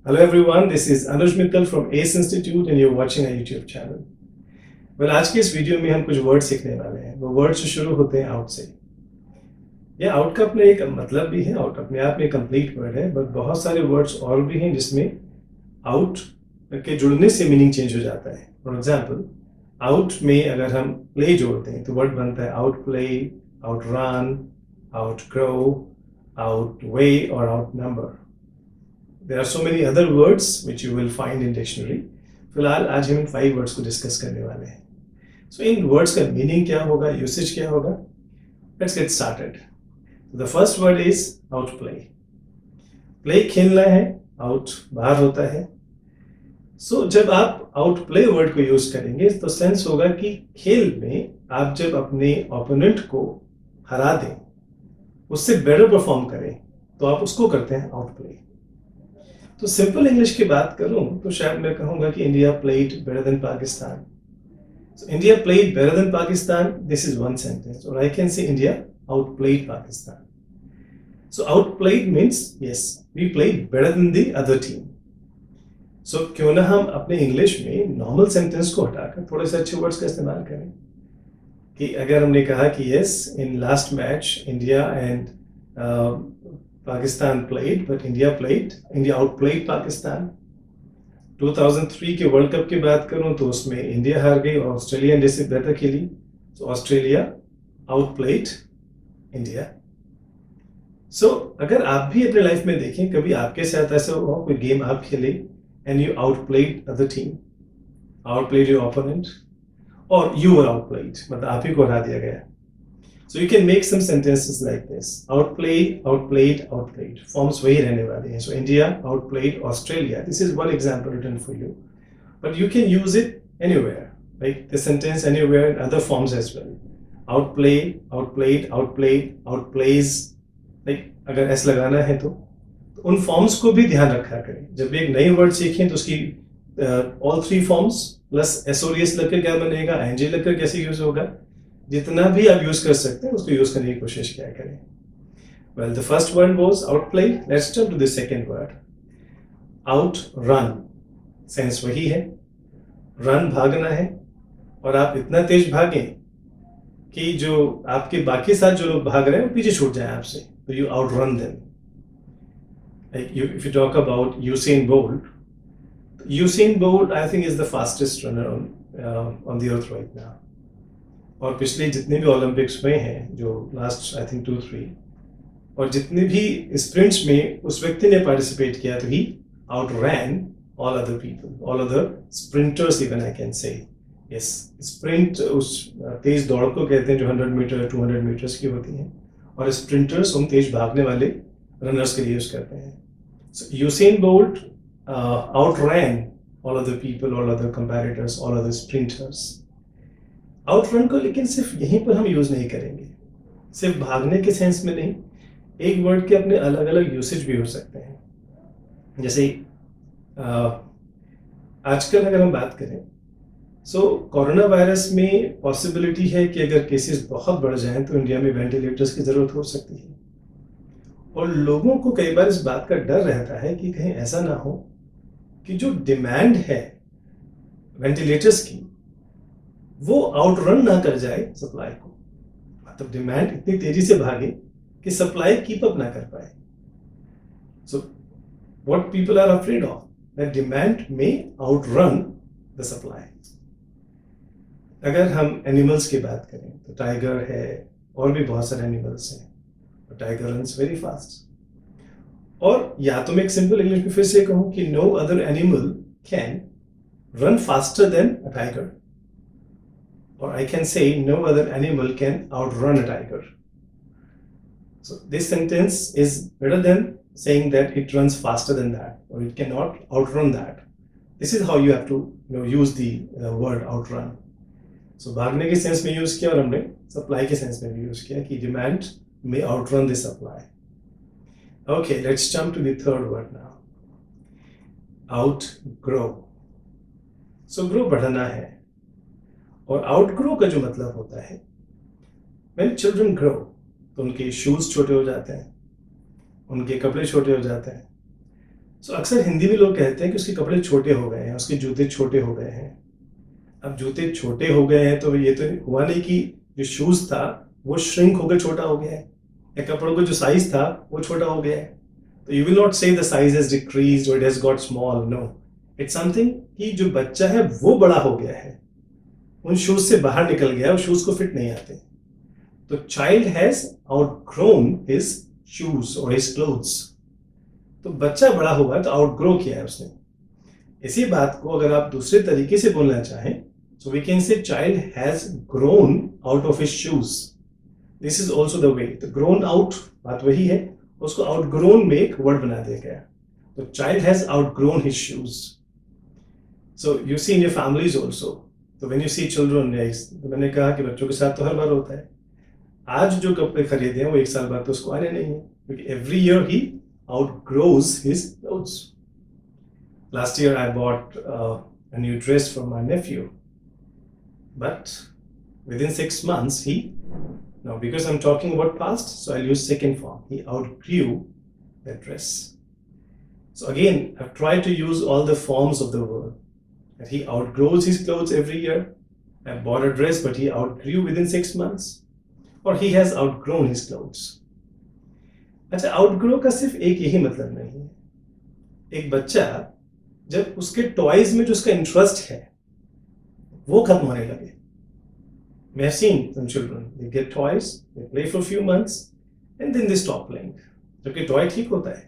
Hello everyone, this is Anuj Mittal from ACE Institute and you're watching our YouTube channel. Well, आज के इस video में हम कुछ वर्ड सीखने वाले हैं। वो वर्ड शुरू होते हैं आउट से। ये आउट का अपने एक मतलब भी है, आउट अपने आप में कंप्लीट वर्ड है, बट बहुत सारे वर्ड्स और भी हैं जिसमें आउट के जुड़ने से मीनिंग चेंज हो जाता है। फॉर एग्जाम्पल, आउट में अगर हम प्ले जोड़ते हैं तो वर्ड बनता है out play, out run, out grow, out way और out number. There are so many other words which you will find in dictionary. फिलहाल आज हम इन 5 वर्ड्स को डिस्कस करने वाले हैं। So इन वर्ड्स का मीनिंग क्या होगा, यूसेज क्या होगा? Let's get started. The first word is outplay. Play खेलना है, out बाहर होता है। So जब आप outplay वर्ड को यूज करेंगे तो सेंस होगा कि खेल में आप जब अपने ओपोनेंट को हरा दें, उससे बेटर परफॉर्म करें, तो आप उसको करते हैं outplay. तो सिंपल इंग्लिश की बात करूं तो शायद मैं कहूंगा कि India played better than Pakistan. So India played better than Pakistan, this is one sentence. और I can say India outplayed Pakistan. So outplayed means yes, we played better than the other team. So क्यों ना हम अपने इंग्लिश में normal sentence को हटाकर थोड़े से अच्छे वर्ड्स का इस्तेमाल करें. कि अगर हमने कहा कि yes, in last match India and Pakistan played, but India outplayed Pakistan. 2003 के वर्ल्ड कप की बात करूं तो उसमें इंडिया हार गई और ऑस्ट्रेलिया इंडिया से बेहतर खेली. तो ऑस्ट्रेलिया आउटप्लेड इंडिया. सो अगर आप भी अपने लाइफ में देखें, कभी आपके साथ ऐसा हुआ कोई गेम आप खेले and you outplayed other team, outplayed your opponent, और यू वर आउटप्लेड, मतलब आप ही को हरा दिया गया. So you can make some sentences like this: outplayed, outplayed, outplayed. Forms वही रहने वाले हैं. So India outplayed Australia. This is one example written for you, but you can use it anywhere. Like the sentence anywhere in other forms as well. Outplay, outplayed, outplayed, outplays. Like अगर s लगाना है तो उन forms को भी ध्यान रखा करें. जब भी एक नई word सीखें तो उसकी all 3 forms plus s और es लगकर क्या बनेगा, ing लगकर कैसे यूज होगा, जितना भी आप यूज कर सकते हैं उसको यूज करने की कोशिश क्या करें. Well, the first word was outplay. Let's jump to the second word, outrun. Sense वही है, रन भागना है, और आप इतना तेज भागें कि जो आपके बाकी साथ जो लोग भाग रहे हैं वो पीछे छूट जाए आपसे, तो you outrun them. Like if you talk about Usain bolt, Usain bolt I think is the fastest runner on the earth right now. और पिछले जितने भी ओलंपिक्स हुए हैं, जो लास्ट आई थिंक 2-3, और जितने भी स्प्रिंट्स में उस व्यक्ति ने पार्टिसिपेट किया, तो he outran all other people, all other sprinters even I can say. Yes, sprint उस तेज दौड़ को कहते हैं जो 100 मीटर 200 मीटर्स की होती हैं, और स्प्रिंटर्स उन तेज भागने वाले रनर्स के लिए यूज करते हैं. So Usain Bolt outran all other people, all other comparators, all other sprinters. Outrun को लेकिन सिर्फ यहीं पर हम यूज नहीं करेंगे, सिर्फ भागने के सेंस में नहीं. एक वर्ड के अपने अलग अलग यूसेज भी हो सकते हैं. जैसे आजकल अगर हम बात करें, सो कोरोना वायरस में पॉसिबिलिटी है कि अगर केसेस बहुत बढ़ जाएं तो इंडिया में वेंटिलेटर्स की जरूरत हो सकती है. और लोगों को कई बार इस बात का डर रहता है कि कहीं ऐसा ना हो कि जो डिमांड है वेंटिलेटर्स की वो आउटरन ना कर जाए सप्लाई को. मतलब डिमांड इतनी तेजी से भागे कि सप्लाई कीप अप ना कर पाए. So what people are afraid of, that demand में आउटरन द सप्लाई. अगर हम एनिमल्स की बात करें तो टाइगर है, और भी बहुत सारे एनिमल्स हैं. Tiger runs very fast. और या तो मैं एक सिंपल इंग्लिश में फिर से कहूं कि no other animal can run faster than a tiger. Or I can say no other animal can outrun a tiger. So this sentence is better than saying that it runs faster than that, or it cannot outrun that. This is how you have to use the word outrun. So भागने के sense में use किया, और हमने supply के sense में भी use किया कि demand may outrun the supply. Okay, let's jump to the third word now. Outgrow. So grow बढ़ना है. और आउटग्रो का जो मतलब होता है, व्हेन चिल्ड्रन ग्रो, तो उनके शूज छोटे हो जाते हैं, उनके कपड़े छोटे हो जाते हैं, सो अक्सर हिंदी में लोग कहते हैं कि उसके कपड़े छोटे हो गए हैं, उसके जूते छोटे हो गए हैं। अब जूते छोटे हो गए हैं तो ये तो हुआ नहीं कि जो शूज था वो श्रिंक होकर छोटा हो गया है, या कपड़ों का जो साइज था वो छोटा हो गया है। तो you will not say the size has decreased और it has got small, no, it's something कि जो बच्चा है वो बड़ा हो गया है, उन शूज से बाहर निकल गया, और शूज को फिट नहीं आते। तो child has outgrown his shoes और हिज क्लोथ्स। तो बच्चा बड़ा हुआ है तो आउटग्रो किया है उसने। इसी बात को अगर आप दूसरे तरीके से बोलना चाहें, so we can say child has grown out of his shoes. This is also the way. तो grown out बात वही है, उसको outgrown में एक वर्ड बना दिया गया। तो child has outgrown his shoes. So you see in your families also. तो when you see children, तो मैंने कहा कि बच्चों के साथ तो हर बार होता है। आज जो कपड़े खरीदे हैं वो एक साल बाद तो उसको आने नहीं है, क्योंकि every year he outgrows his clothes. Last year I bought a new dress for my nephew. But within 6 months, now because I'm talking about past, so I'll use second form. He outgrew that dress. So again, I've tried to use all the forms of the word. That he outgrows his clothes every year. I bought a dress, but he outgrew within 6 months. Or he has outgrown his clothes. अच्छा, outgrow का सिर्फ एक यही मतलब नहीं है। एक बच्चा जब उसके टॉयज में जो उसका इंटरेस्ट है वो खत्म होने लगे। We have seen some children, they get toys, they play for a few months, and then they stop playing. जबकि टॉय ठीक होता है,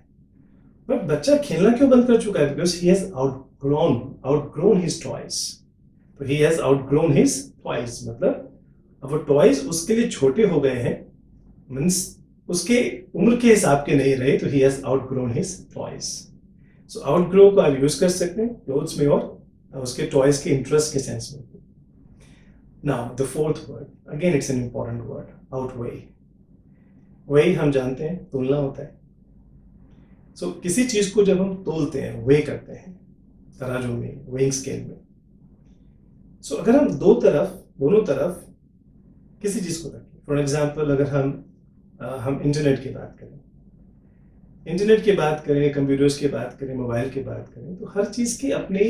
पर बच्चा खेलना क्यों बंद कर चुका है? Because he has outgrown his toys. तो he has outgrown his toys, मतलब अब वो टॉयज उसके लिए छोटे हो गए हैं, मीन्स उसके उम्र के हिसाब के नहीं रहे, तो he has outgrown his toys. So outgrow को आप यूज कर सकते हैं क्लोथ्स में और उसके टॉयज के इंटरेस्ट के सेंस में। Now the fourth word, again it's an important word, outweigh. weigh हम जानते हैं तुलना होता है। So किसी चीज को जब हम तोलते हैं, weigh करते हैं तराजू में, weighing scale में। So अगर हम दोनों तरफ किसी चीज को रखें, फॉर एग्जाम्पल अगर हम इंटरनेट की बात करें, कंप्यूटर्स की बात करें, मोबाइल की बात करें, तो हर चीज के अपने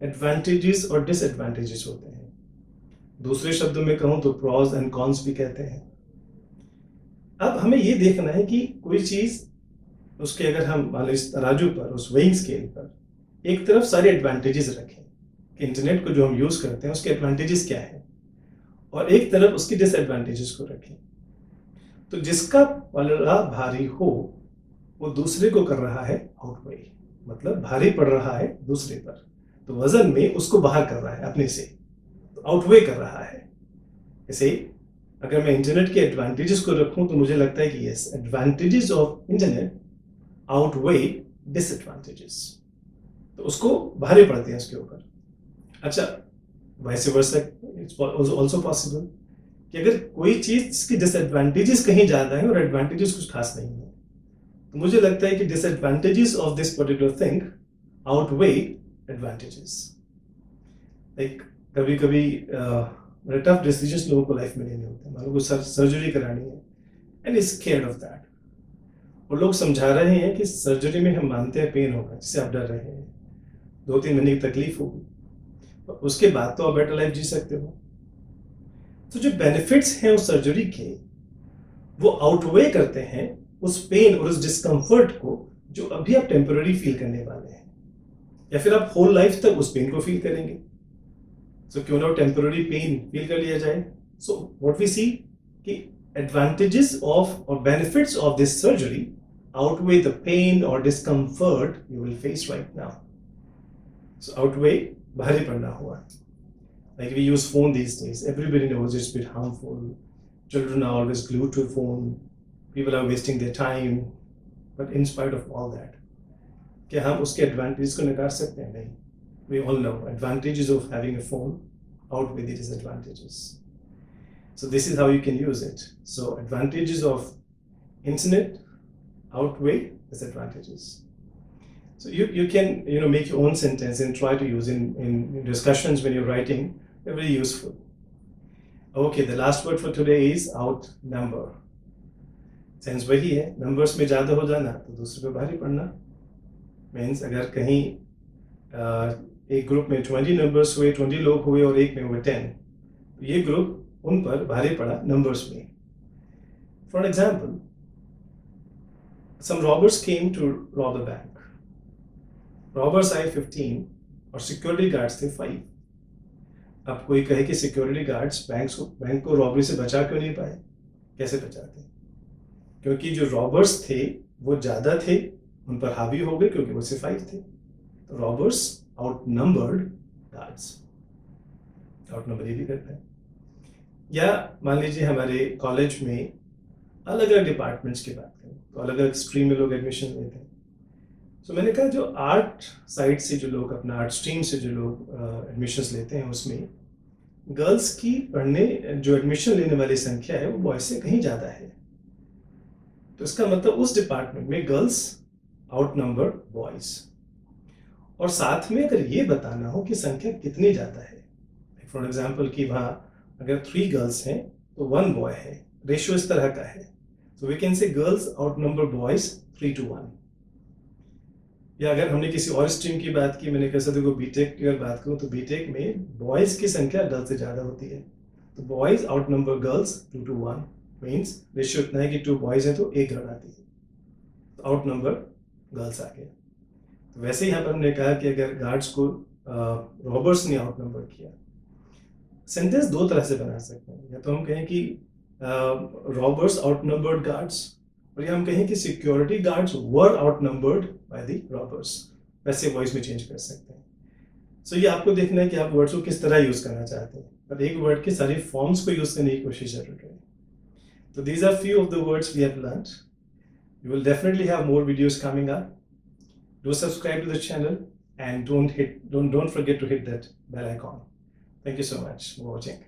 एडवांटेजेस और डिसएडवांटेजेस होते हैं। दूसरे शब्दों में कहूं तो प्रॉज एंड कॉन्स भी कहते हैं। अब हमें ये देखना है कि कोई चीज उसके अगर हम मान लो इस तराजू पर, उस वेइंग स्केल पर एक तरफ सारे एडवांटेजेस रखें कि इंटरनेट को जो हम यूज करते हैं उसके एडवांटेजेस क्या है, और एक तरफ उसके डिसएडवांटेजेस को रखें, तो जिसका पलड़ा भारी हो वो दूसरे को कर रहा है आउटवे, मतलब भारी पड़ रहा है दूसरे पर, तो वजन में उसको बाहर कर रहा है अपने से, तो आउटवे कर रहा है। ऐसे अगर मैं इंटरनेट के एडवांटेजेस को रखूं तो मुझे लगता है कि yes, advantages of internet outweigh disadvantages, तो उसको भारी पड़ते हैं उसके ऊपर। अच्छा, वैसे वर्सा इट्स आल्सो पॉसिबल कि अगर कोई चीज की डिसएडवांटेजेस कहीं ज्यादा है और एडवांटेजेस कुछ खास नहीं है, तो मुझे लगता है कि disadvantages of this particular thing outweigh advantages. Like कभी कभी टफ डिसीजंस लोगों को लाइफ में लेने होते हैं, मान लो कोई सर्जरी करानी है and is scared of that, और लोग समझा रहे हैं कि सर्जरी में हम मानते हैं पेन होगा जिससे आप डर रहे हैं, 2-3 महीने की तकलीफ होगी, और उसके बाद तो आप बेटर लाइफ जी सकते हो। तो जो बेनिफिट्स हैं उस सर्जरी के वो आउटवे करते हैं उस पेन और उस डिस्कम्फर्ट को जो अभी आप टेम्पररी फील करने वाले हैं, या फिर आप होल लाइफ तक उस पेन को फील करेंगे। सो क्यों ना टेम्पररी पेन फील कर लिया जाए। सो व्हाट वी सी कि एडवांटेजेस ऑफ और benefits of this surgery outweigh the pain or discomfort you will face right now. So outweigh भारी पड़ना हुआ। Like we use phone these days, everybody knows it's a bit harmful. Children are always glued to a phone. People are wasting their time. But in spite of all that, क्या हम उसके advantages को नकार सकते हैं? नहीं. We all know advantages of having a phone outweigh the disadvantages. So this is how you can use it. So advantages of internet outweigh disadvantages. So you can make your own sentence and try to use in discussions when you're writing. They're very useful. Okay, the last word for today is outnumber. Sense वही है, numbers में ज़्यादा हो जाना तो दूसरे पे भारी पड़ना। मीन्स अगर कहीं एक ग्रुप में 20 नंबर्स हुए, 20 लोग हुए और एक में हुए 10, तो ये ग्रुप उन पर भारी पड़ा नंबर्स में. For example, some robbers came to rob a bank. Robbers आए 15 और सिक्योरिटी गार्ड्स थे 5. अब कोई कहे कि सिक्योरिटी गार्ड्स बैंक को रॉबरी से बचा क्यों नहीं पाए? कैसे बचाते? क्योंकि जो रॉबर्स थे वो ज़्यादा थे, उन पर हावी हो गए क्योंकि वो सिर्फ 5 थे. तो रॉबर्स आउटनंबर्ड गार्ड्स. आउटनंबर ये भी करता है. या मान लीजिए हमारे कॉलेज में अलग अलग डिपार्टमेंट्स की बात करें तो अलग अलग स्ट्रीम में लोग एडमिशन लेते हैं. तो मैंने कहा जो आर्ट साइड से जो लोग अपना आर्ट स्ट्रीम से जो लोग एडमिशन्स लेते हैं उसमें गर्ल्स की पढ़ने जो एडमिशन लेने वाली संख्या है वो बॉयज से कहीं ज़्यादा है. तो इसका मतलब उस डिपार्टमेंट में गर्ल्स आउटनंबर बॉयज. और साथ में अगर ये बताना हो कि संख्या कितनी ज़्यादा है, फॉर एग्जाम्पल कि वहाँ अगर 3 गर्ल्स हैं तो 1 बॉय है, रेशियो इस तरह का है, तो we can say girls outnumber boys 3-1. या अगर हमने किसी और स्ट्रीम की बात की, मैंने कैसे देखो बीटेक की अगर बात करूं तो बीटेक में बॉयज की संख्या गर्ल्स से ज़्यादा होती है. तो बॉयज आउटनंबर गर्ल्स 2-1 मीन्स रेशियो इतना है कि 2 बॉयज हैं तो 1 गर्ल आती है, तो आउटनंबर गर्ल्स आ गया. तो वैसे ही यहाँ पर हमने कहा कि अगर गार्ड्स को रॉबर्स ने आउटनंबर किया, सेंटेंस 2 तरह से बना सकते हैं. या तो हम कहें कि रॉबर्स आउटनंबर्ड गार्ड्स, और या हम कहें कि security guards were outnumbered by the robbers. वैसे वॉइस में चेंज कर सकते हैं. सो ये आपको देखना है कि आप वर्ड्स को किस तरह यूज करना चाहते हैं, पर एक वर्ड के सारी फॉर्म्स को यूज करने की कोशिश जरूर करें. तो these are few of the words we have learned. You will definitely have more videos coming up. Do subscribe to the channel and don't forget to hit that bell icon. Thank you so much for watching.